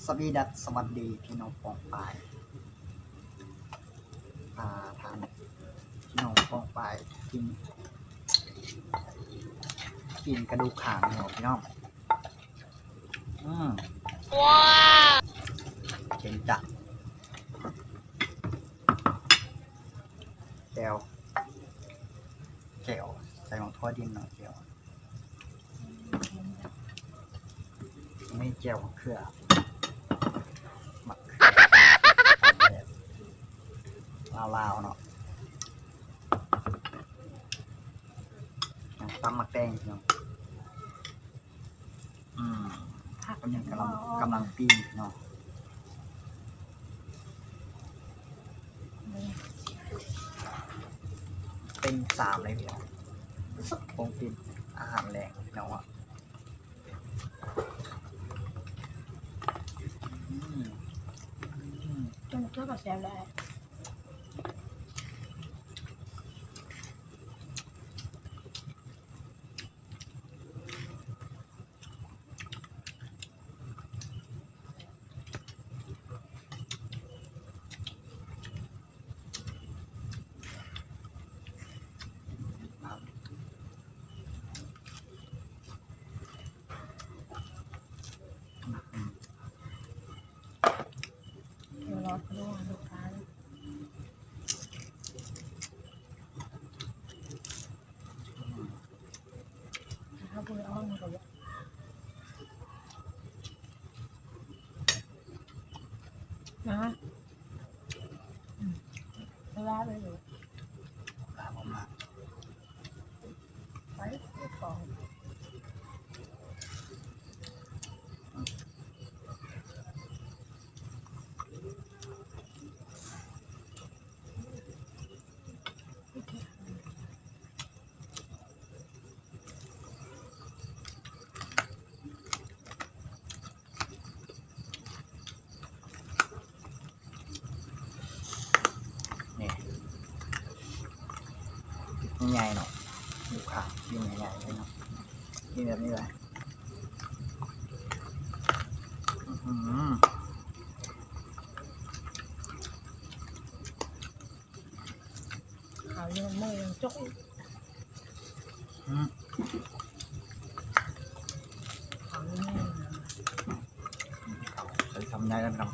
สวีดัสสวัสดีพี่น้องปองปายทานพี่น้องปองปายกินกระดูกขางเนาะพี่น้องว้าวเจ๋งจัดแก้วใส่ของทอดดินหน่อยแก้วไม่แก้วเครือมะเขือลาวๆเนาะตำมะแตงพี่น้องก็ยังกำลังปีนเนาะเป็น3เลยพี่น้องคงเป็นอาหารแรงพี่น้องอ่ะจนเท่ากับแซมแล้วเดี๋ยวรอลูกค้าถ้าพูดอ้อมมันก็นะเวลาเลยอยู่ไปก่อนนี่ใหญ่เนาะดูขากินใหญ่ๆเลยเนาะกินแบบนี้เลยข่าวยังไม่ยังจกข่าวยังไม่ใส่ทำใหญ่แล้วพี่น้อง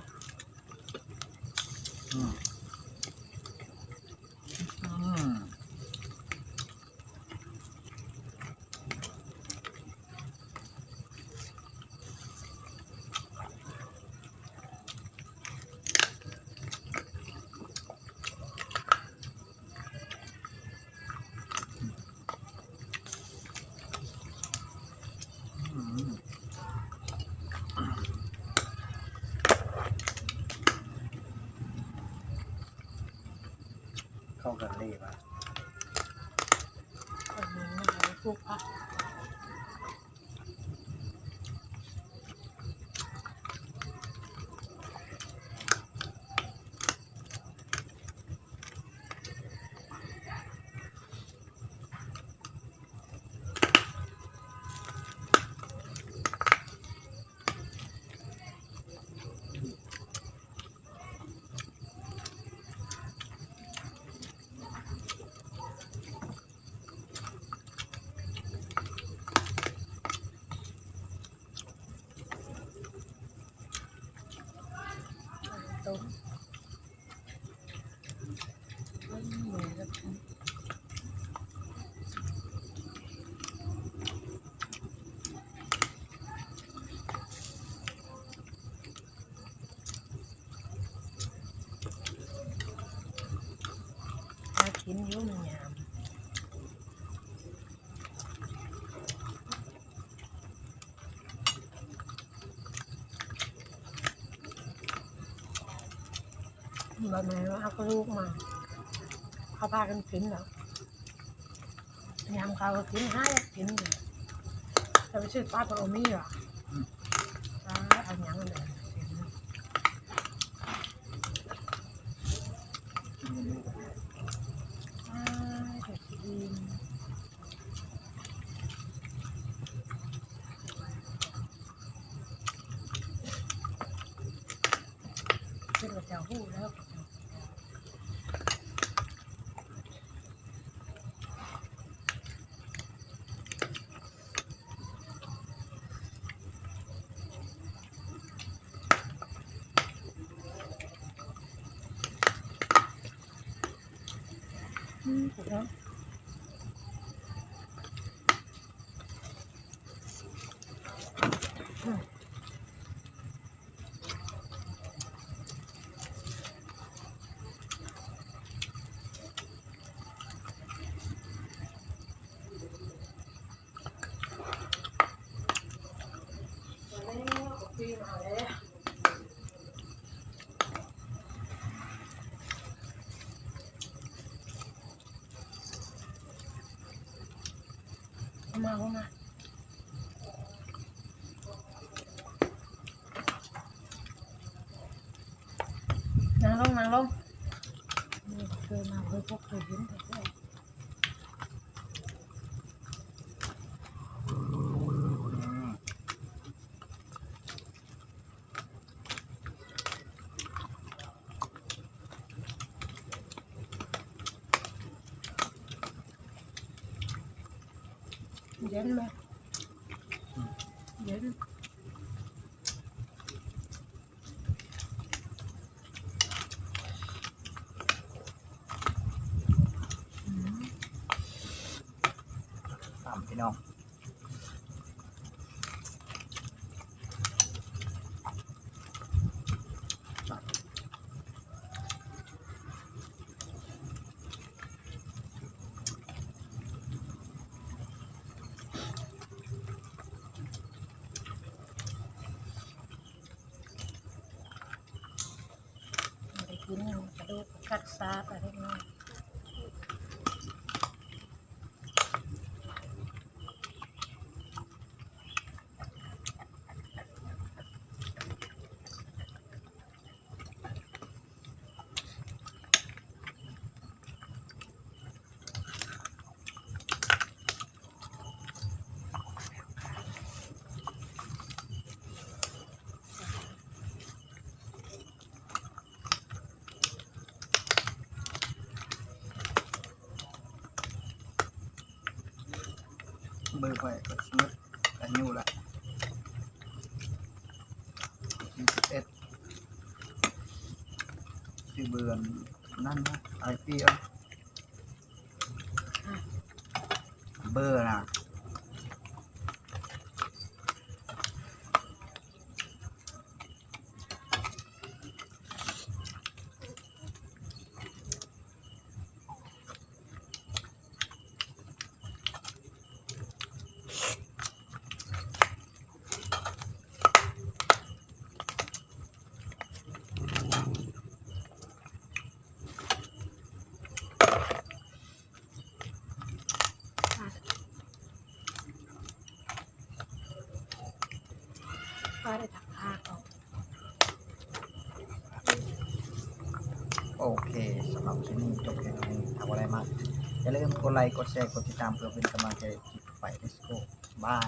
เข้ากันเลยว่ะคนนี้นะคะพวกพักต้มเหมือนกับถ้ากินยุ่งยามแบบไหนว่าเอาลูกมาเขาพากันกินแล้วยามเขาก็กินให้กินเลยจะไปซื้อปลาปลาโอมี่หรอเอาอย่างนั้นเลย กับเจ้าหู้แล้วถูกแล้วมาเข้ามานั่งลงนั่งลงนี่เคยมาเคยพบเคยเห็นแต่ก็เย็นไหมเย็นตามพี่น้องไปกินกระดูกกัดซาไปเล็กน้อยเบอร์ไปก็สมุดอายุละ21ชื่อเบอร์นั่นนะไอพีเบอร์นะป้าได้ถักผ้าก่อน โอเคสำหรับที่นี่จบเพียงเท่านี้ทำอะไรมากอย่าลืมกดไลค์กดแชร์กดติดตามเพื่อเป็นกำลังใจคลิปไป Let's go บาย